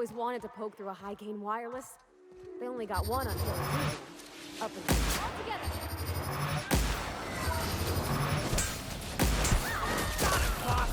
always wanted to poke through a high-gain wireless. They only got one on Hill. Up and all together. Got it, boss!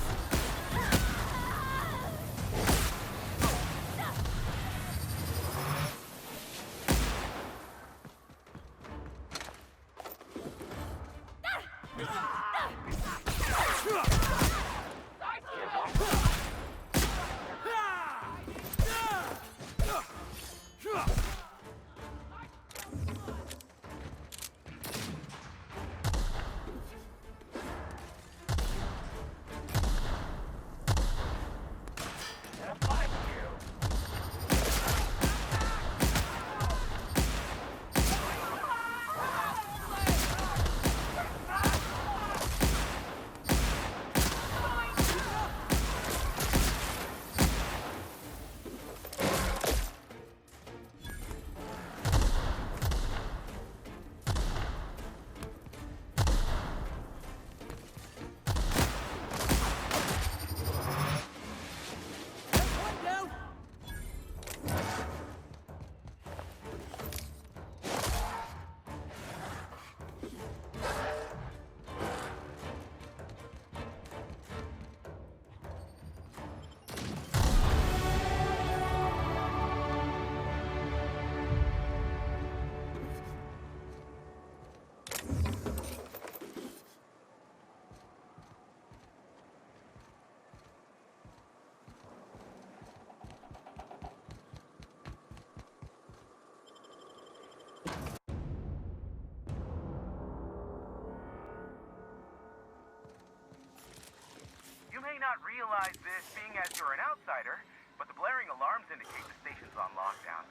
You may not realize this being as you're an outsider, but the blaring alarms indicate the station's on lockdown.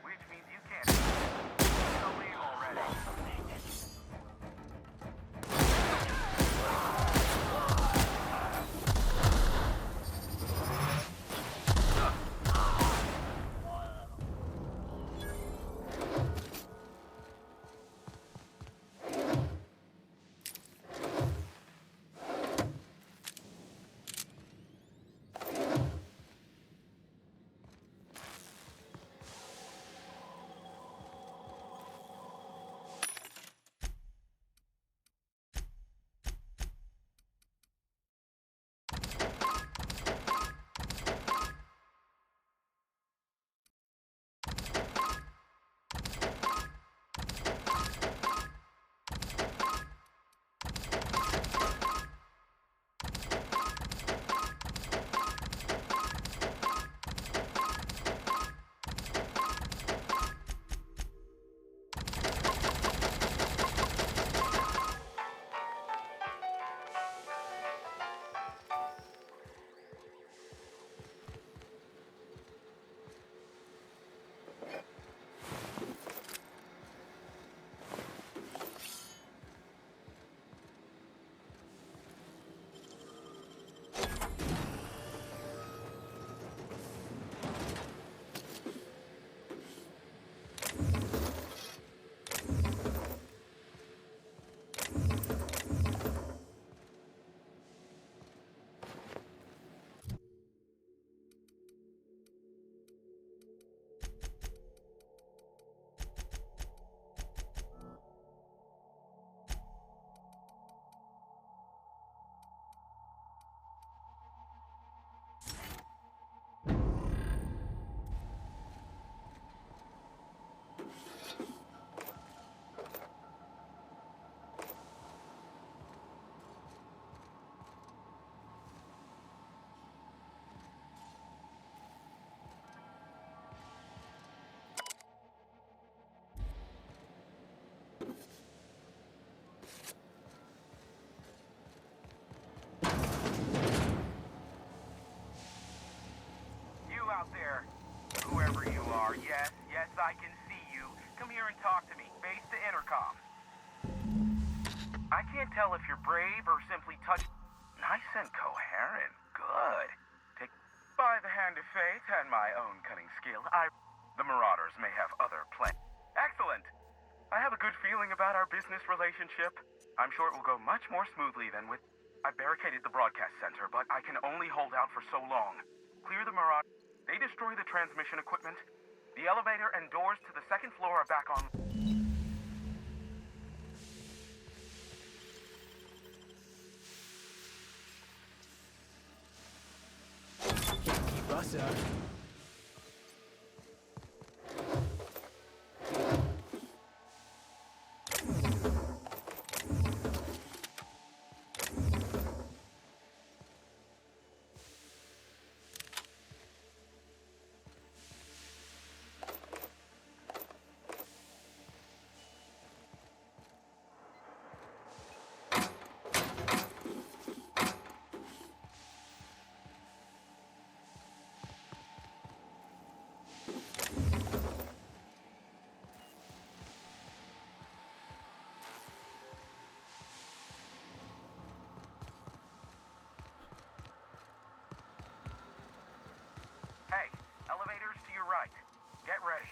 Which means you can't leave already. Out there, whoever you are, yes, I can see you. Come here and talk to me, face to intercom. I can't tell if you're brave or simply touched. Nice and coherent, good. Take by the hand of fate and my own cunning skill, the Marauders may have other plans. Excellent. I have a good feeling about our business relationship. I'm sure it will go much more smoothly than with. I barricaded the broadcast center, but I can only hold out for so long. Clear the Marauders. They destroy transmission equipment. The elevator and doors to the second floor are back on. Can't keep us up. Hey, elevators to your right. Get ready.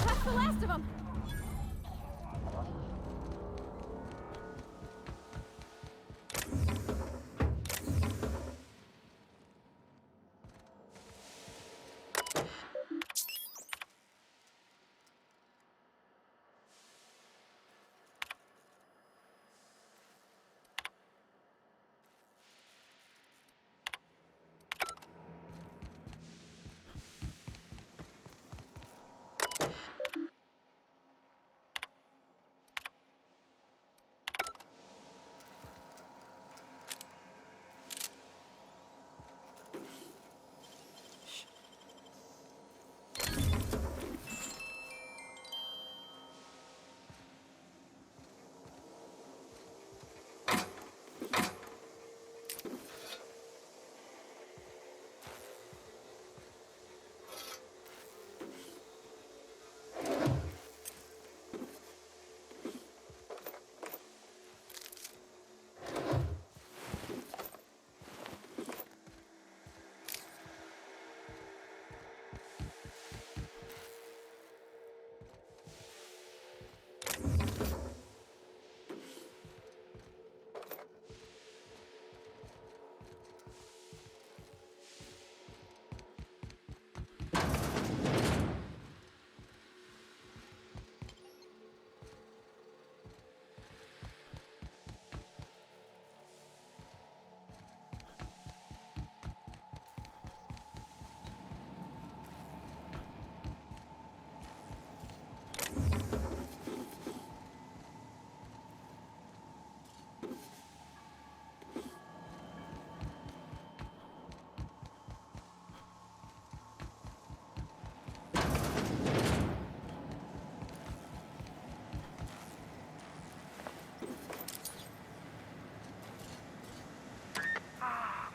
That's the last of them!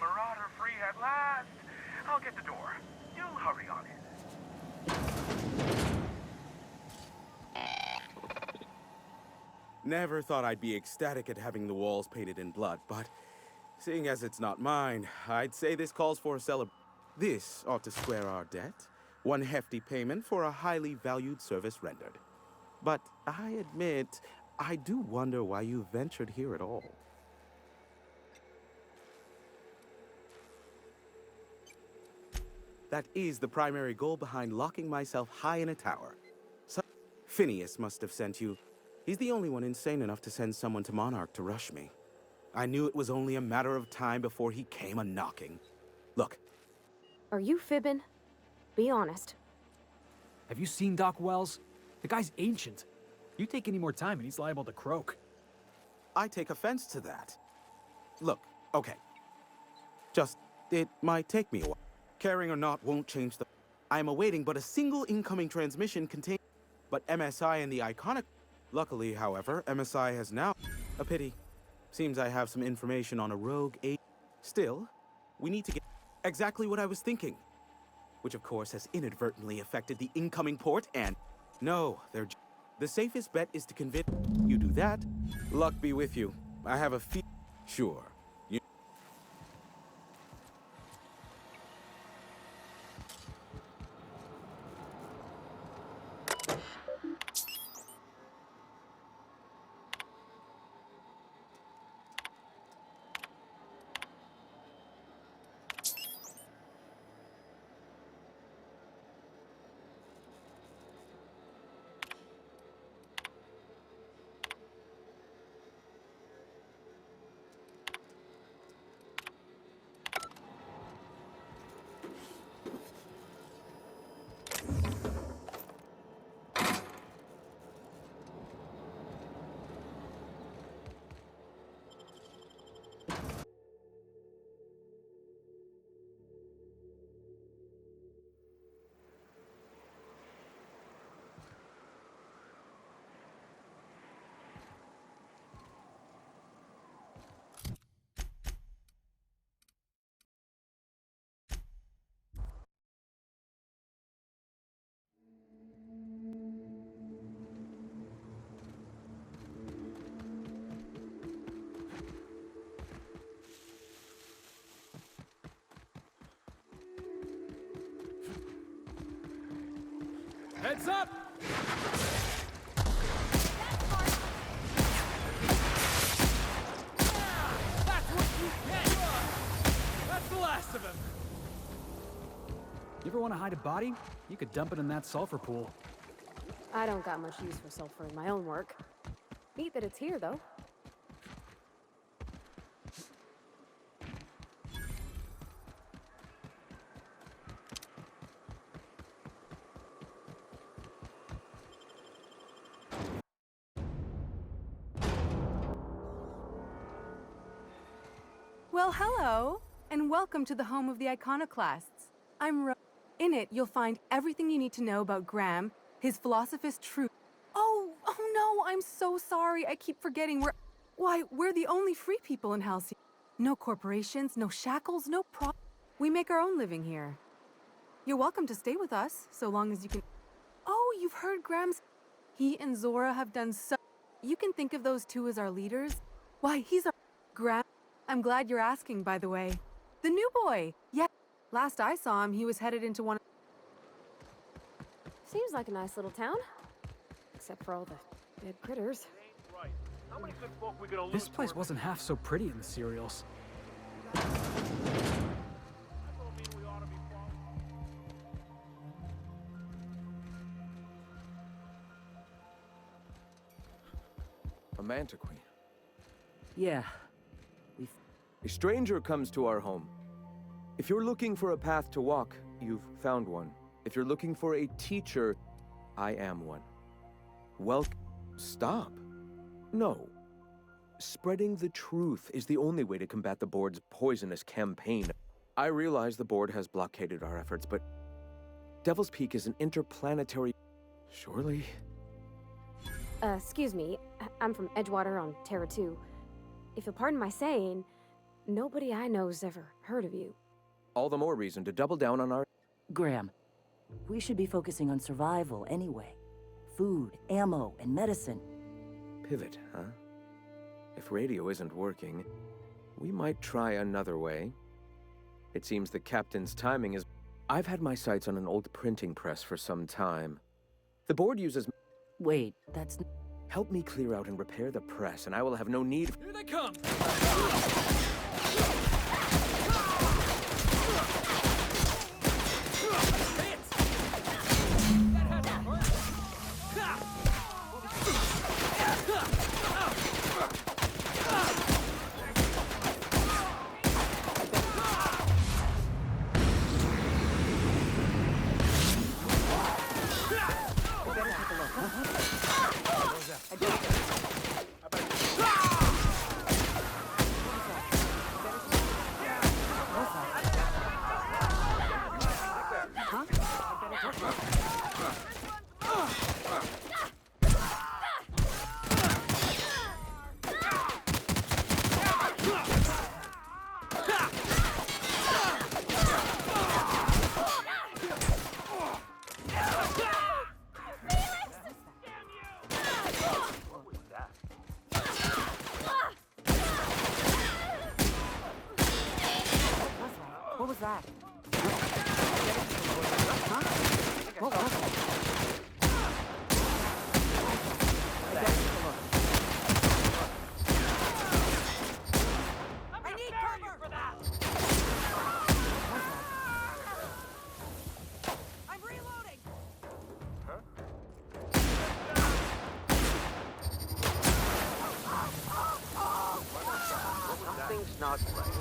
Marauder free at last. I'll get the door. You hurry on in. Never thought I'd be ecstatic at having the walls painted in blood, but seeing as it's not mine, I'd say this calls for a This ought to square our debt. One hefty payment for a highly valued service rendered. But I admit, I do wonder why you ventured here at all. That is the primary goal behind locking myself high in a tower. So Phineas must have sent you. He's the only one insane enough to send someone to Monarch to rush me. I knew it was only a matter of time before he came a-knocking. Look. Are you fibbing? Be honest. Have you seen Doc Wells? The guy's ancient. You take any more time and he's liable to croak. I take offense to that. Look, okay. It might take me a while. Caring or not won't change the... I am awaiting but a single incoming transmission containing... But MSI and the iconic... Luckily, however, MSI has now... A pity. Seems I have some information on a rogue agent. Still, we need to get... Exactly what I was thinking. Which of course has inadvertently affected the incoming port and... No, they're... The safest bet is to convince... You do that, luck be with you. I have a fee... Sure. Heads up! That's what you get! That's the last of him! You ever want to hide a body? You could dump it in that sulfur pool. I don't got much use for sulfur in my own work. Neat that it's here, though. Well, hello, and welcome to the home of the Iconoclasts. I'm In it, you'll find everything you need to know about Graham, his philosophist truth. Oh no, I'm so sorry. I keep forgetting we're the only free people in Helsinki. No corporations, no shackles, no We make our own living here. You're welcome to stay with us, so long as you can... Oh, you've heard Graham's... He and Zora have done so... You can think of those two as our leaders. Why, he's our... Graham... I'm glad you're asking, by the way. The new boy! Yeah. Last I saw him, he was headed into one... Seems like a nice little town. Except for all the dead critters. This place wasn't half so pretty in the serials. A mantiqueen. Yeah. A stranger comes to our home. If you're looking for a path to walk, you've found one. If you're looking for a teacher, I am one. Stop. No. Spreading the truth is the only way to combat the board's poisonous campaign. I realize the board has blockaded our efforts, but Devil's Peak is an interplanetary... Surely? Excuse me. I'm from Edgewater on Terra 2. If you'll pardon my saying, nobody I know's ever heard of you. All the more reason to double down on our... Graham, we should be focusing on survival anyway. Food, ammo, and medicine. Pivot, huh? If radio isn't working, we might try another way. It seems the captain's timing is... I've had my sights on an old printing press for some time. The board uses... Wait, that's... Help me clear out and repair the press, and I will have no need. Here they come! What was that? Huh? What was it? I need cover for that. I'm reloading. Something's not right.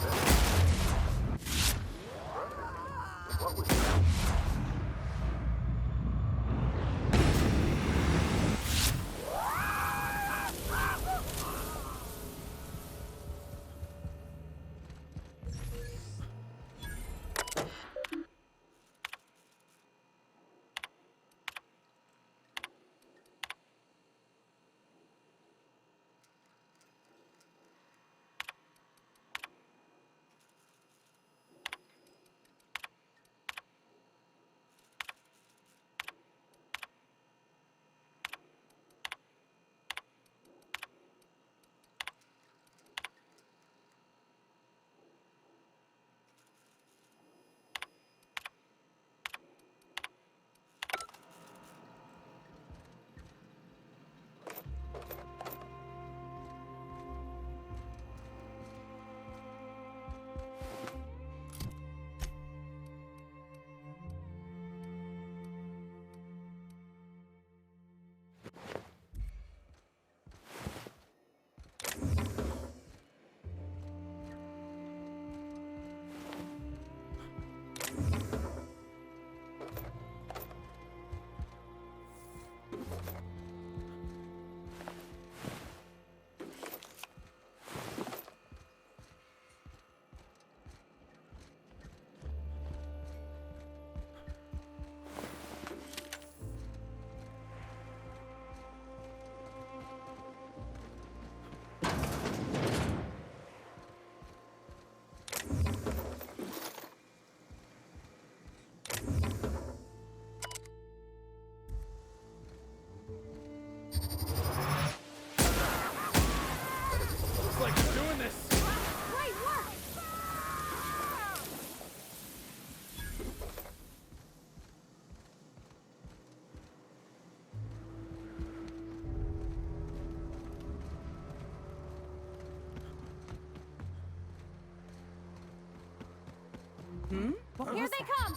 Here they come!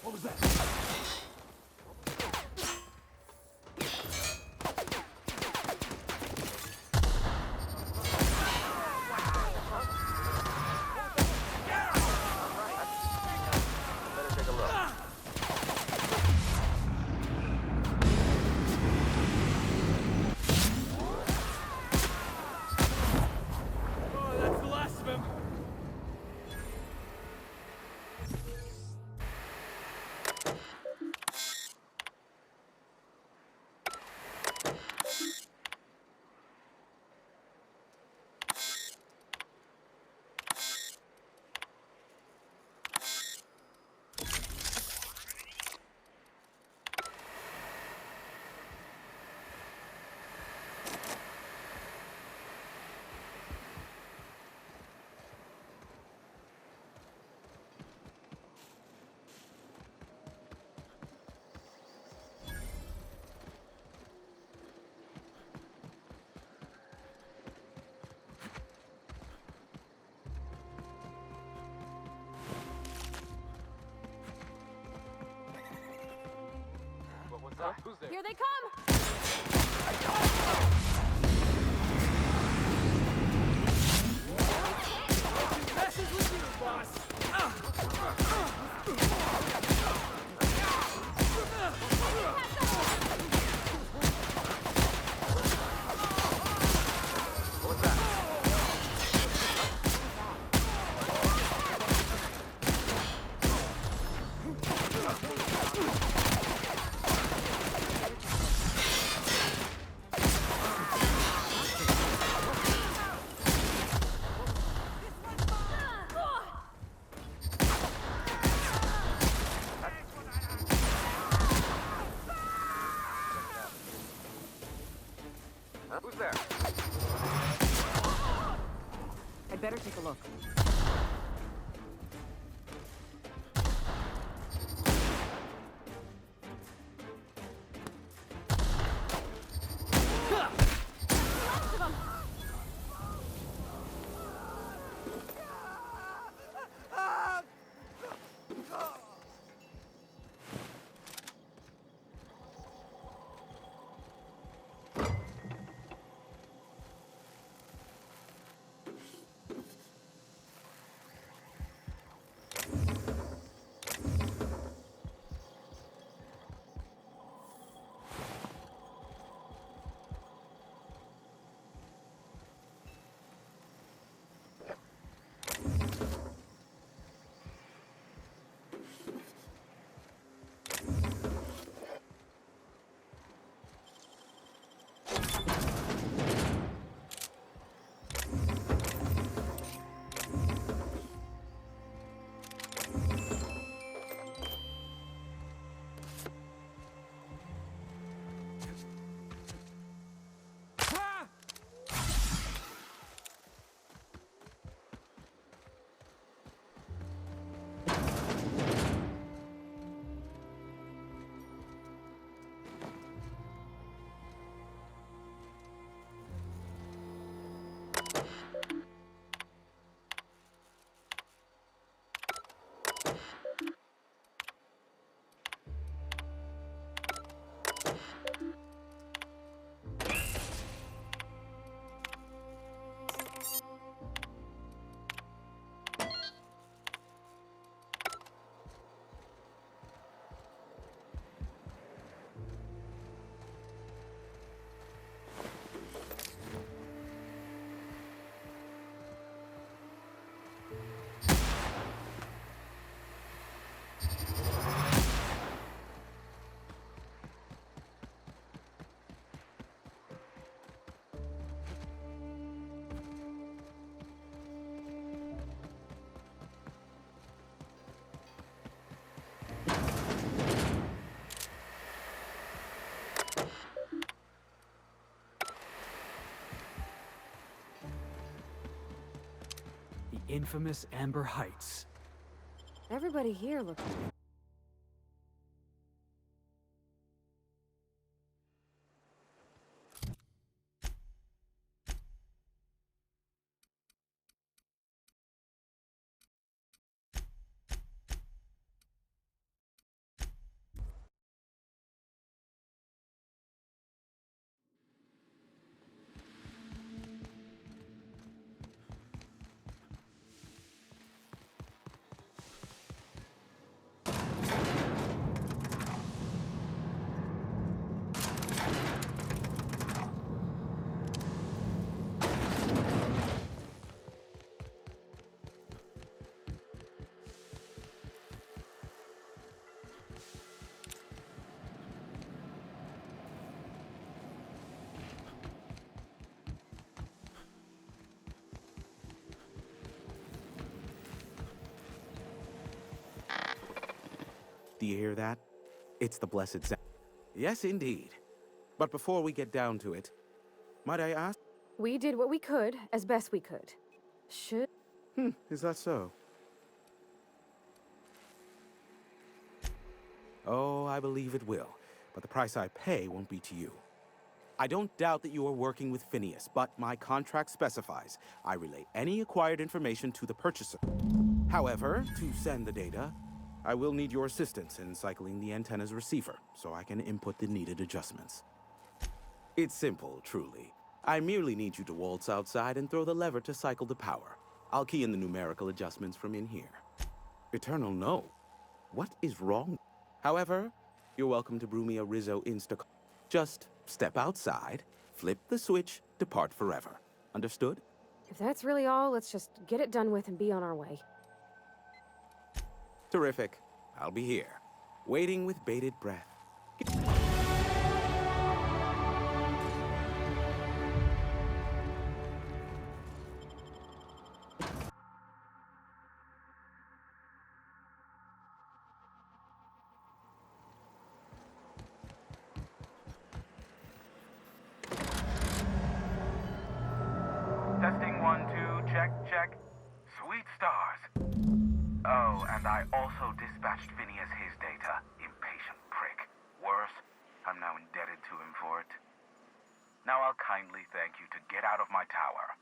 What was that? Better take a look. Who's there? Here they come! Messes with you, boss! What's that? Huh? Who's there? I'd better take a look. The infamous Amber Heights. Everybody here looks... Do you hear that? It's the blessed sound. Yes, indeed. But before we get down to it, might I ask? We did what we could, as best we could. Should... Is that so? Oh, I believe it will. But the price I pay won't be to you. I don't doubt that you are working with Phineas, but my contract specifies I relay any acquired information to the purchaser. However, to send the data, I will need your assistance in cycling the antenna's receiver so I can input the needed adjustments. It's simple, truly. I merely need you to waltz outside and throw the lever to cycle the power. I'll key in the numerical adjustments from in here. Eternal, no. What is wrong? However, you're welcome to brew me a Rizzo Insta. Just step outside, flip the switch, depart forever. Understood? If that's really all, let's just get it done with and be on our way. Terrific. I'll be here, waiting with bated breath. Testing 1, 2, check, check. Sweet stars. Oh, and I also dispatched Phineas his data. Impatient prick. Worse, I'm now indebted to him for it. Now I'll kindly thank you to get out of my tower.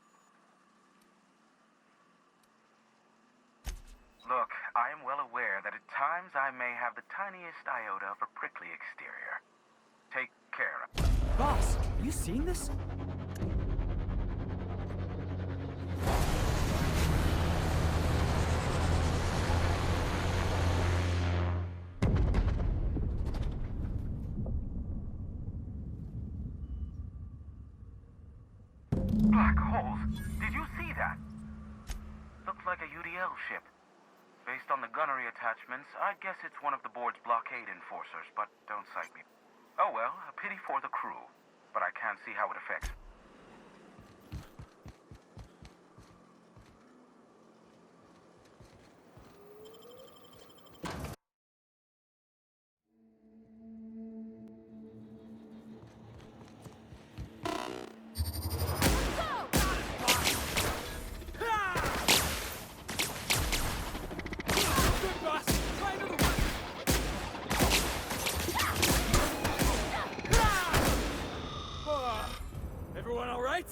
Look, I am well aware that at times I may have the tiniest iota of a prickly exterior. Take care. Boss, you seeing this? Black holes? Did you see that? Looked like a UDL ship. Based on the gunnery attachments, I guess it's one of the board's blockade enforcers, but don't cite me. Oh well, a pity for the crew, but I can't see how it affects. Good, boss! Try another one! Everyone all right?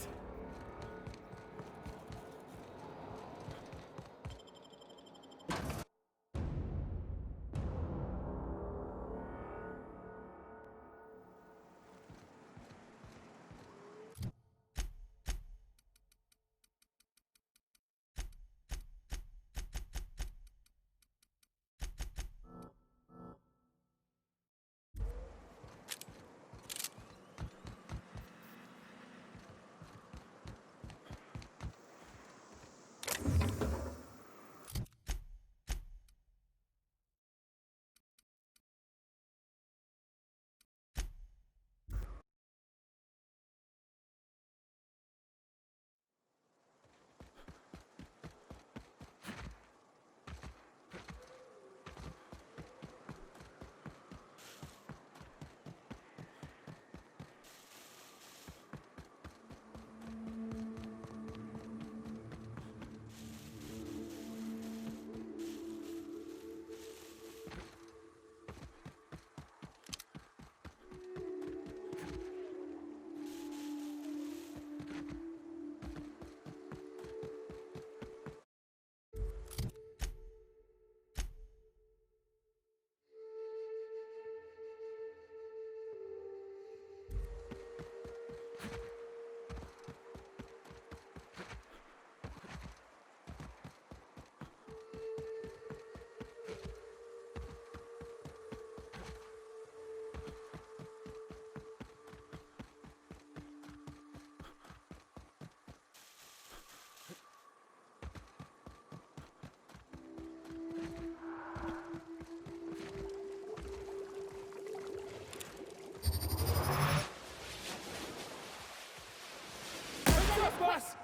Boss!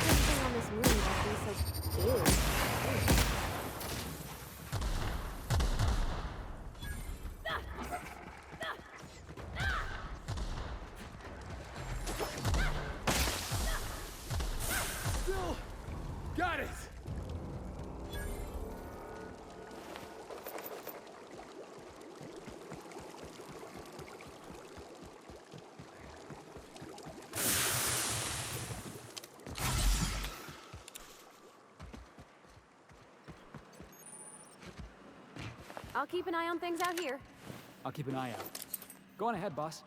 Everything on this movie that feels like ew. Still got it! I'll keep an eye on things out here. I'll keep an eye out. Go on ahead, boss.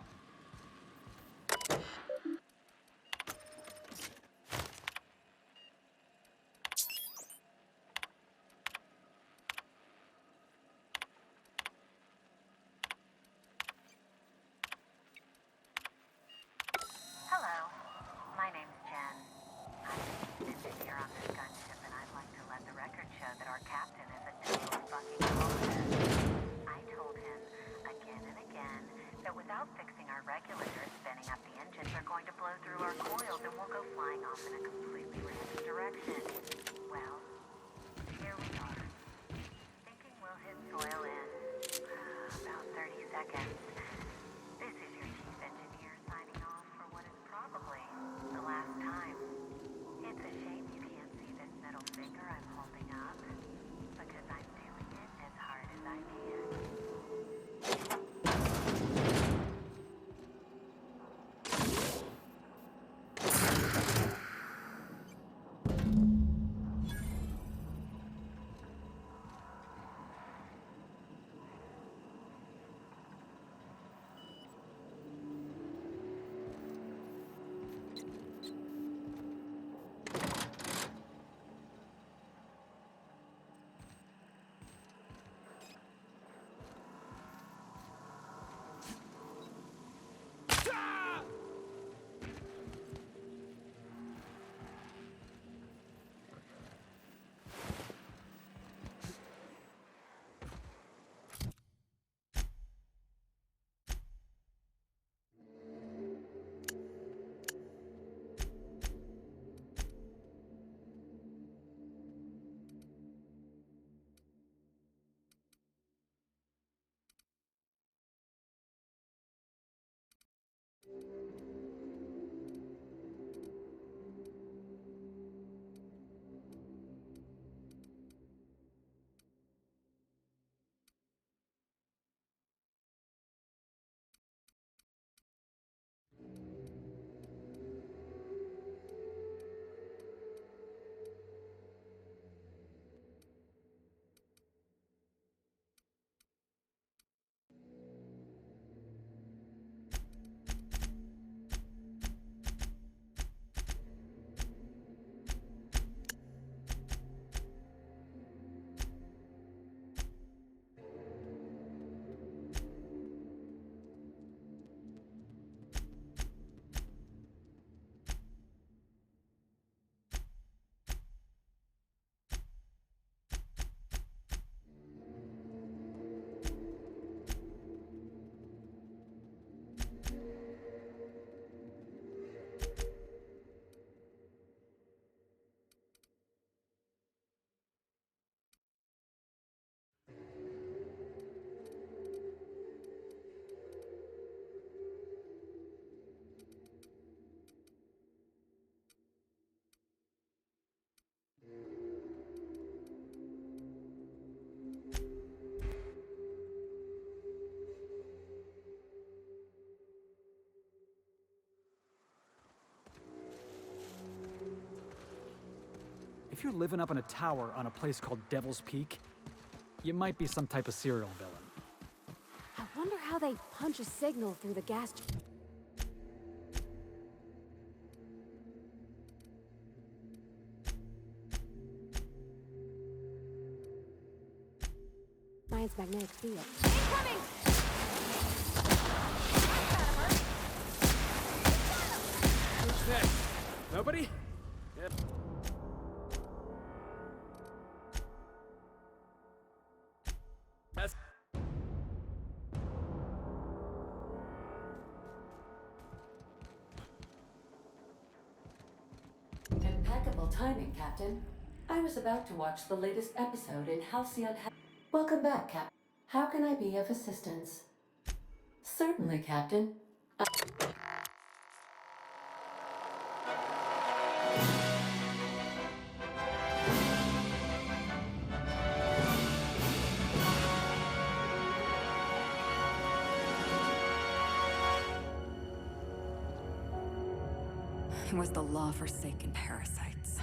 Hello, my name's Jen. I'm an engineer on this gunship, and I'd like to let the record show that our captain is a total fucking bullshit. I told him again and again that without fixing our regulators, spinning up the engines are going to blow through our coils and we'll go flying off in a completely random direction. Well, here we are, thinking we'll hit soil in about 30 seconds. This is your chief engineer signing off for what is probably the last time. It's a shame you can't see this middle finger I'm holding up, because I'm doing it as hard as I can. If you're living up in a tower on a place called Devil's Peak, you might be some type of serial villain. I wonder how they punch a signal through the gas. Science magnetic field. Incoming! Who's next? Nobody? Yep. That's... Impeccable timing, Captain. I was about to watch the latest episode in Halcyon. Welcome back, Cap. How can I be of assistance? Certainly, Captain. It was the law-forsaken parasites.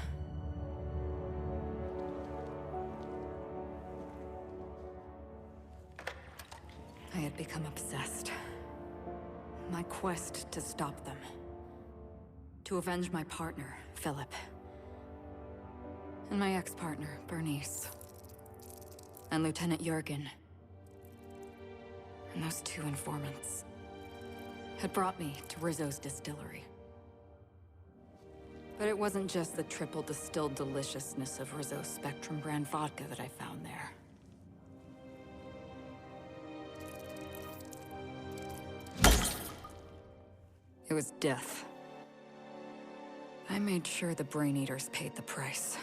I had become obsessed. My quest to stop them. To avenge my partner, Philip. And my ex-partner, Bernice. And Lieutenant Jurgen. And those two informants had brought me to Rizzo's distillery. But it wasn't just the triple distilled deliciousness of Rizzo's Spectrum brand vodka that I found there. It was death. I made sure the Brain Eaters paid the price.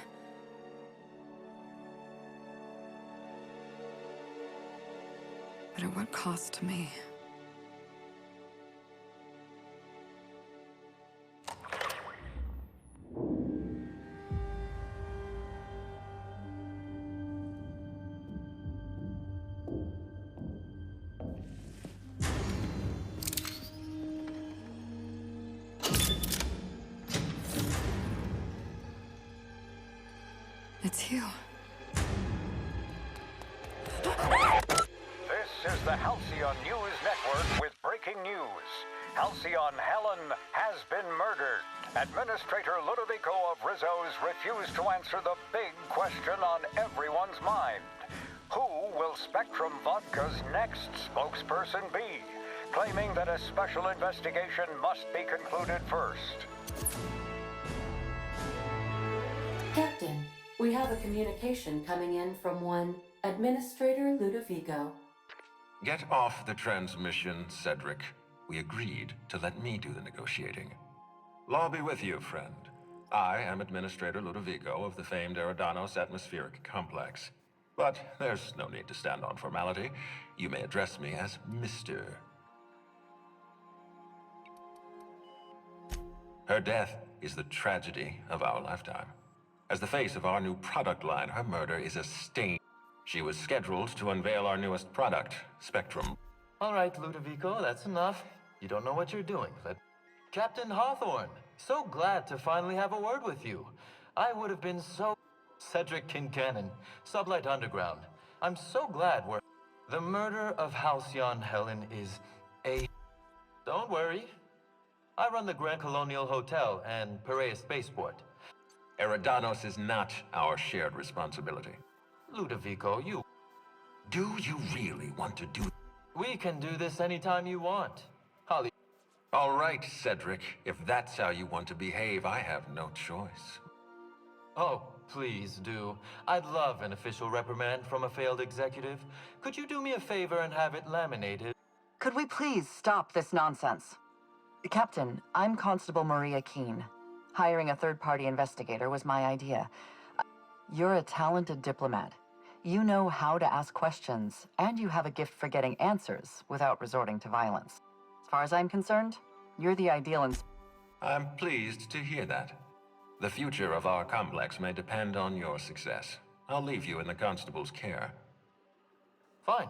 But at what cost to me? It's you. This is the Halcyon News Network with breaking news. Halcyon Helen has been murdered. Administrator Ludovico of Rizzo's refused to answer the big question on everyone's mind. Who will Spectrum Vodka's next spokesperson be? Claiming that a special investigation must be concluded first. Captain, we have a communication coming in from one Administrator Ludovico. Get off the transmission, Cedric. We agreed to let me do the negotiating. Law be with you, friend. I am Administrator Ludovico of the famed Eridanos Atmospheric Complex. But there's no need to stand on formality. You may address me as Mr. Her death is the tragedy of our lifetime. As the face of our new product line, her murder is a stain. She was scheduled to unveil our newest product, Spectrum. All right, Ludovico, that's enough. You don't know what you're doing. Captain Hawthorne, so glad to finally have a word with you. I would have been so... Cedric Kincannon, Sublight Underground. I'm so glad we're... The murder of Halcyon Helen is a... Don't worry. I run the Grand Colonial Hotel and Perea Spaceport. Eridanos is not our shared responsibility. Ludovico, you... Do you really want to do... We can do this anytime you want. Holly... All right, Cedric. If that's how you want to behave, I have no choice. Oh, please do. I'd love an official reprimand from a failed executive. Could you do me a favor and have it laminated? Could we please stop this nonsense? Captain, I'm Constable Maria Keene. Hiring a third-party investigator was my idea. You're a talented diplomat. You know how to ask questions, and you have a gift for getting answers without resorting to violence. As far as I'm concerned, you're the ideal I'm pleased to hear that. The future of our complex may depend on your success. I'll leave you in the constable's care. Fine,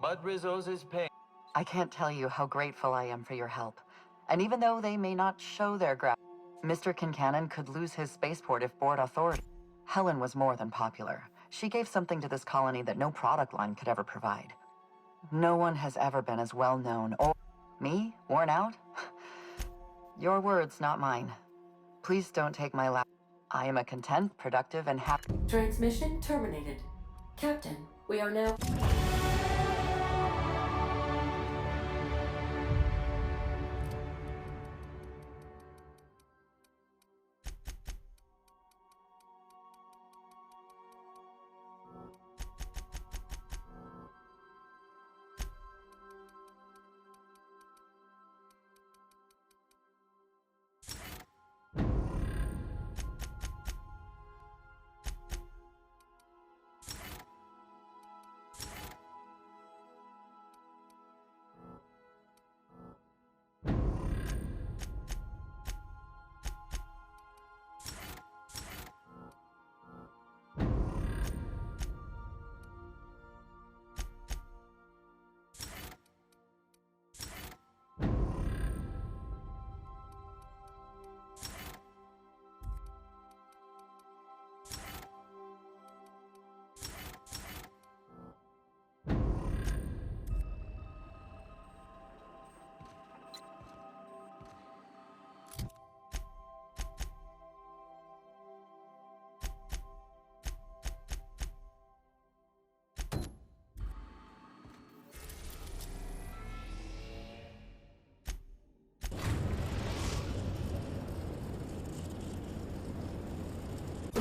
but Rizzo's is paying. I can't tell you how grateful I am for your help. And even though they may not show their gratitude, Mr. Kincannon could lose his spaceport if board authority. Helen was more than popular. She gave something to this colony that no product line could ever provide. No one has ever been as well known or... Me? Worn out? Your words, not mine. Please don't take my laugh. I am a content, productive, and happy... Transmission terminated. Captain, we are now...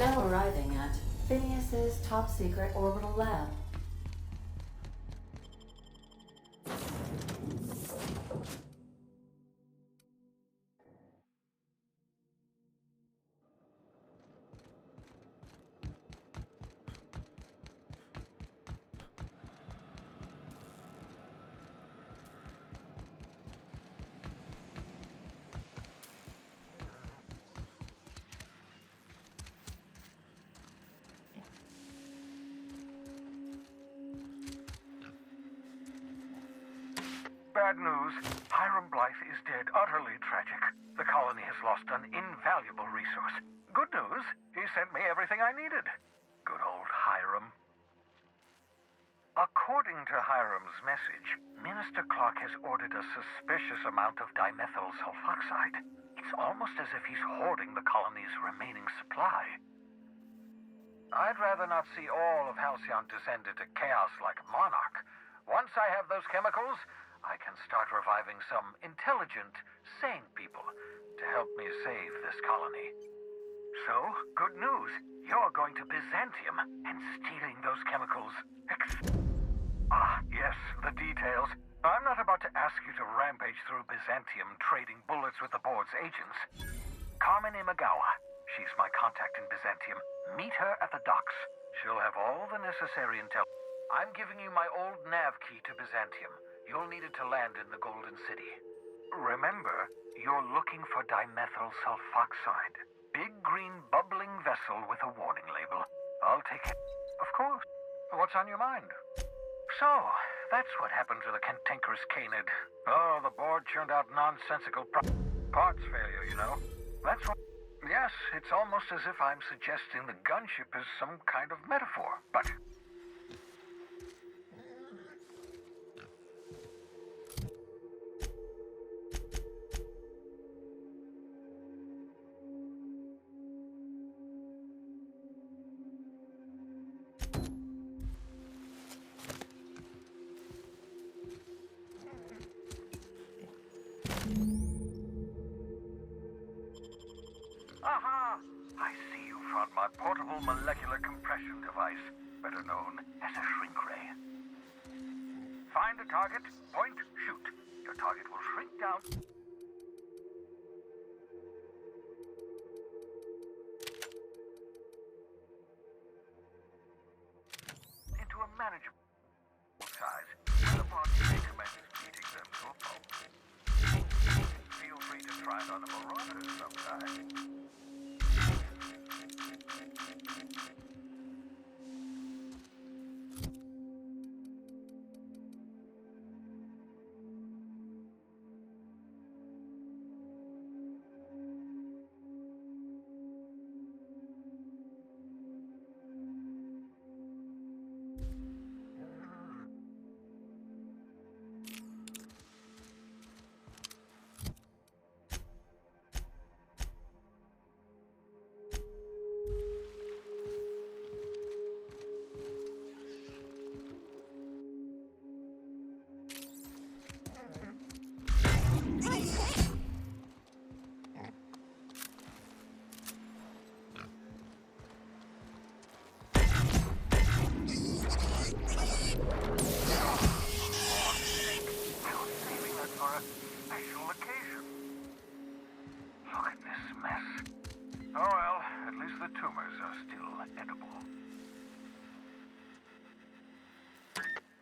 Now arriving at Phineas's top secret orbital lab. Bad news. Hiram Blythe is dead. Utterly tragic. The colony has lost an invaluable resource. Good news. He sent me everything I needed. Good old Hiram. According to Hiram's message, Minister Clark has ordered a suspicious amount of dimethyl sulfoxide. It's almost as if he's hoarding the colony's remaining supply. I'd rather not see all of Halcyon descend into chaos like a monarch. Once I have those chemicals, I can start reviving some intelligent, sane people to help me save this colony. So, good news. You're going to Byzantium and stealing those chemicals. Yes, the details. I'm not about to ask you to rampage through Byzantium trading bullets with the board's agents. Carmen Imagawa. She's my contact in Byzantium. Meet her at the docks. She'll have all the necessary intel. I'm giving you my old nav key to Byzantium. You'll need it to land in the Golden City. Remember, you're looking for dimethyl sulfoxide. Big green bubbling vessel with a warning label. I'll take it. Of course. What's on your mind? So, that's what happened to the cantankerous Canid. Oh, the board churned out nonsensical parts failure, you know. That's what... Yes, it's almost as if I'm suggesting the gunship is some kind of metaphor, but... Aha! I see you found my portable molecular compression device, better known as a shrink ray. Find a target, point, shoot. Your target will shrink down. Into a manageable size. The body may commence eating them to a pulp. Feel free to try it on a marauder sometime.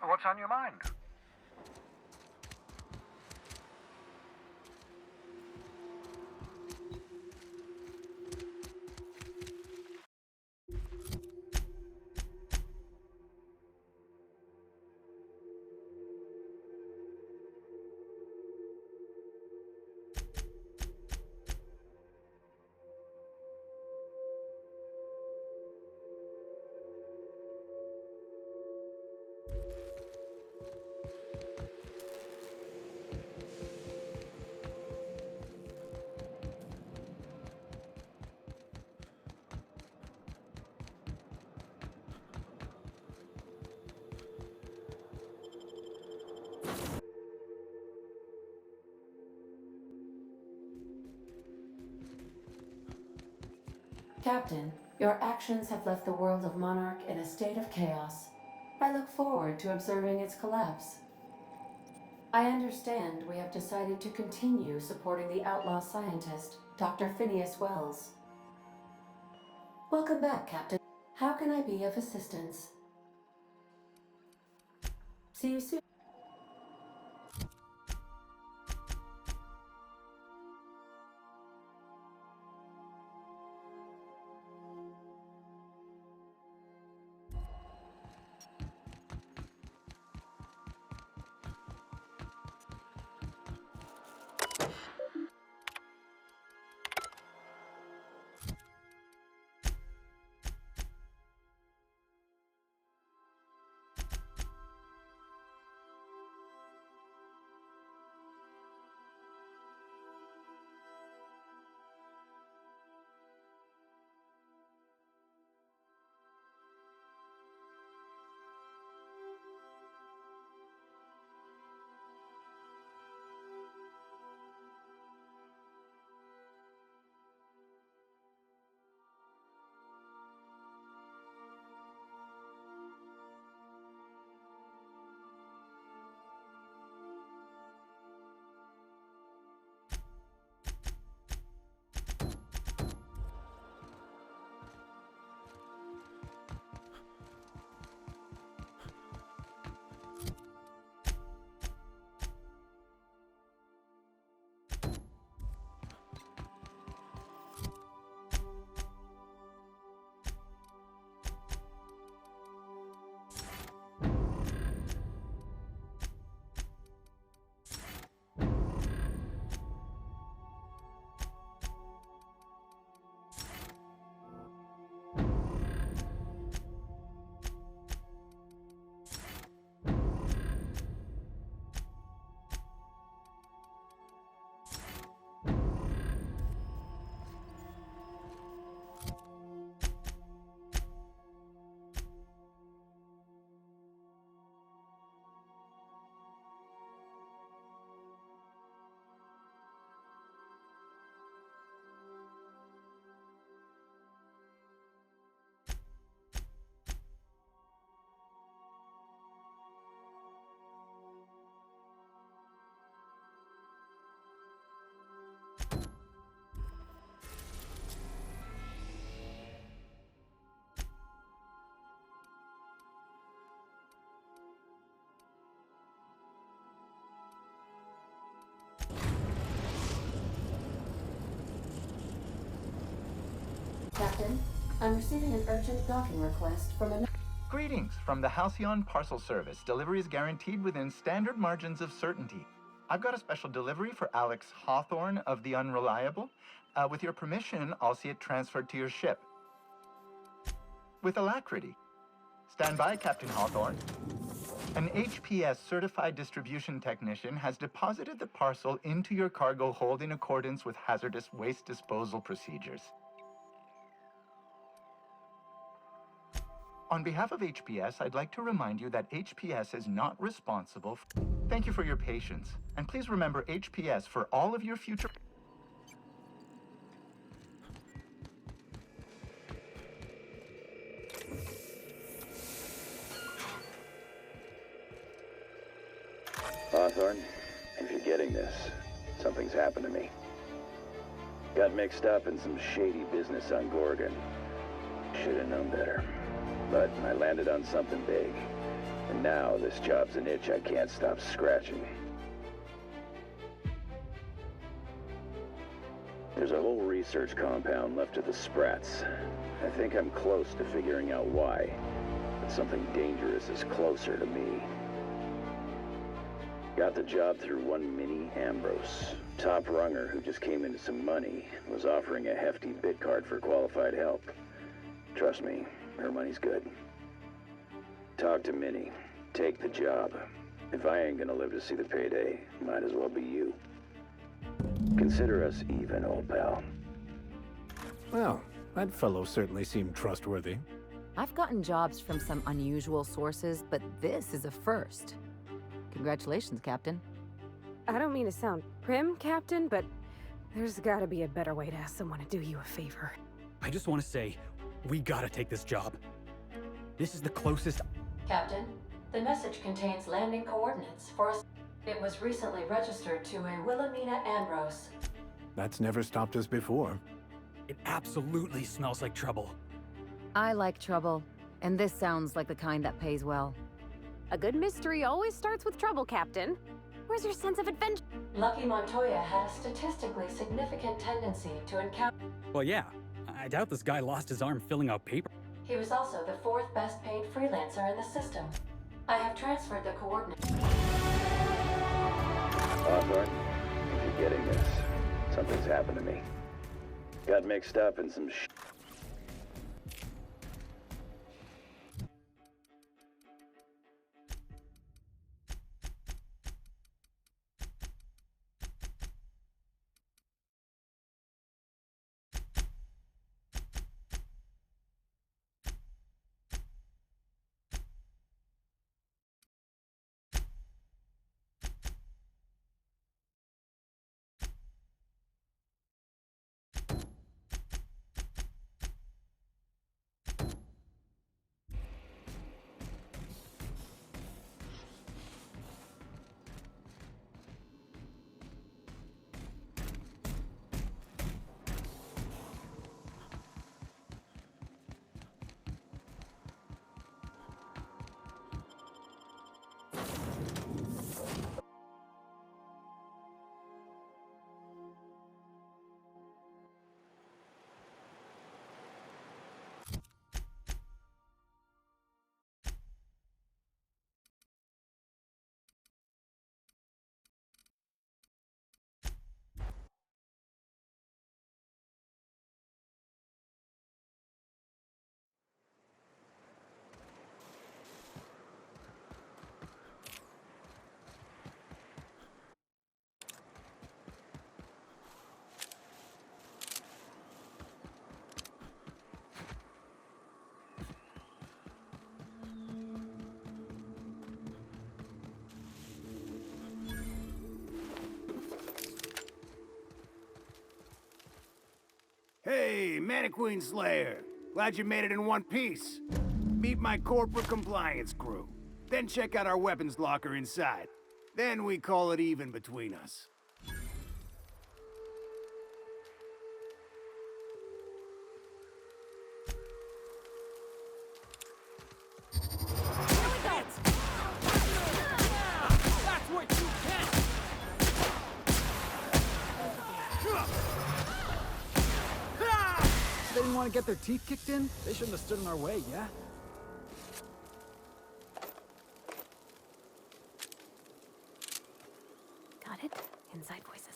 What's on your mind? Captain, Your actions have left the world of Monarch in a state of chaos. I look forward to observing its collapse. I understand we have decided to continue supporting the outlaw scientist, Dr. Phineas Wells. Welcome back, Captain. How can I be of assistance? See you soon. Captain, I'm receiving an urgent docking request from a... Greetings from the Halcyon Parcel Service. Delivery is guaranteed within standard margins of certainty. I've got a special delivery for Alex Hawthorne of the Unreliable. With your permission, I'll see it transferred to your ship. With alacrity. Stand by, Captain Hawthorne. An HPS certified distribution technician has deposited the parcel into your cargo hold in accordance with hazardous waste disposal procedures. On behalf of HPS, I'd like to remind you that HPS is not responsible. Thank you for your patience, and please remember HPS for all of your future... Hawthorne, if you're getting this, something's happened to me. Got mixed up in some shady business on Gorgon. Should have known better. But I landed on something big. And now this job's an itch I can't stop scratching. There's a whole research compound left of the Sprats. I think I'm close to figuring out why. But something dangerous is closer to me. Got the job through one Minnie Ambrose. Top runger who just came into some money, was offering a hefty bid card for qualified help. Trust me, her money's good. Talk to Minnie. Take the job. If I ain't gonna live to see the payday, might as well be you. Consider us even, old pal. Well, that fellow certainly seemed trustworthy. I've gotten jobs from some unusual sources, but this is a first. Congratulations, Captain. I don't mean to sound prim, Captain, but there's gotta be a better way to ask someone to do you a favor. I just want to say, We gotta take this job. This is the closest... Captain, the message contains landing coordinates for us. It was recently registered to a Wilhelmina Ambrose. That's never stopped us before. It absolutely smells like trouble. I like trouble, and this sounds like the kind that pays well. A good mystery always starts with trouble, Captain. Where's your sense of adventure? Lucky Montoya had a statistically significant tendency to encounter... Well, yeah. I doubt this guy lost his arm filling out paper. He was also the 4th best paid freelancer in the system. I have transferred the coordinates. Hawthorne, if you're getting this, something's happened to me. Got mixed up in some Hey, Mannequin Slayer. Glad you made it in one piece. Meet my corporate compliance crew. Then check out our weapons locker inside. Then we call it even between us. That's what you get! They didn't want to get their teeth kicked in? They shouldn't have stood in our way, yeah? Got it? Inside voices.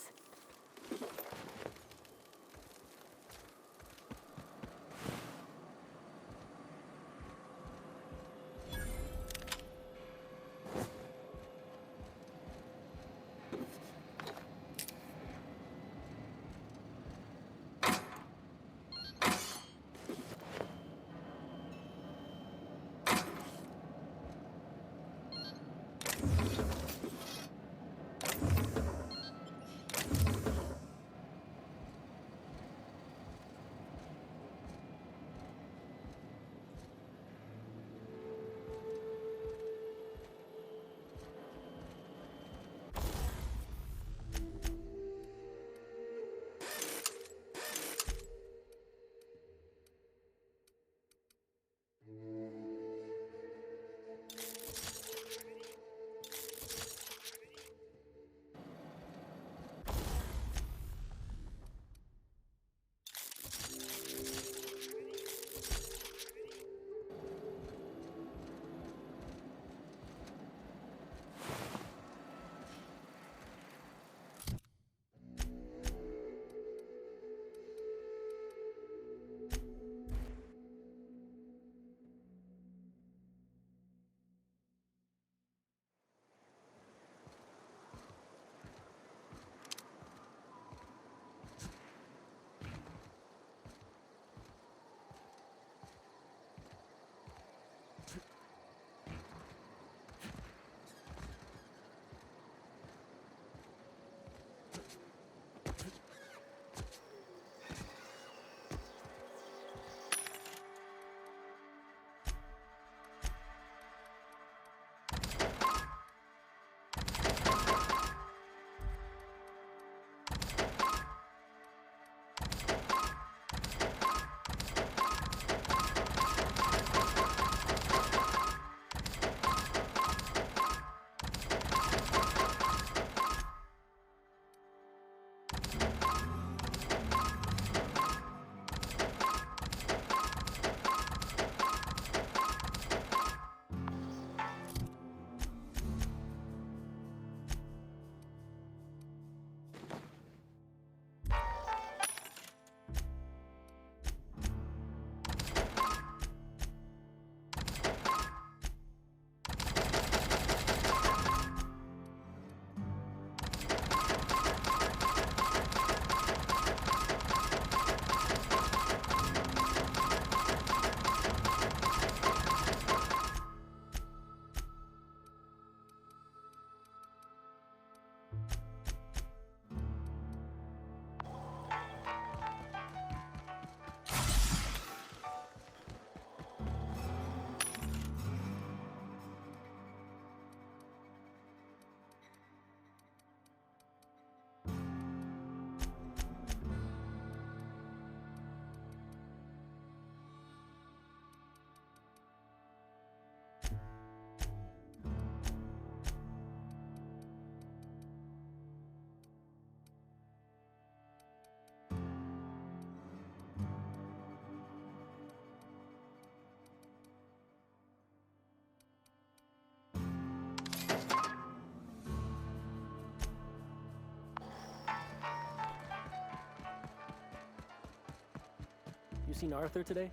seen Arthur today?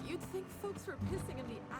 You'd think folks were pissing in the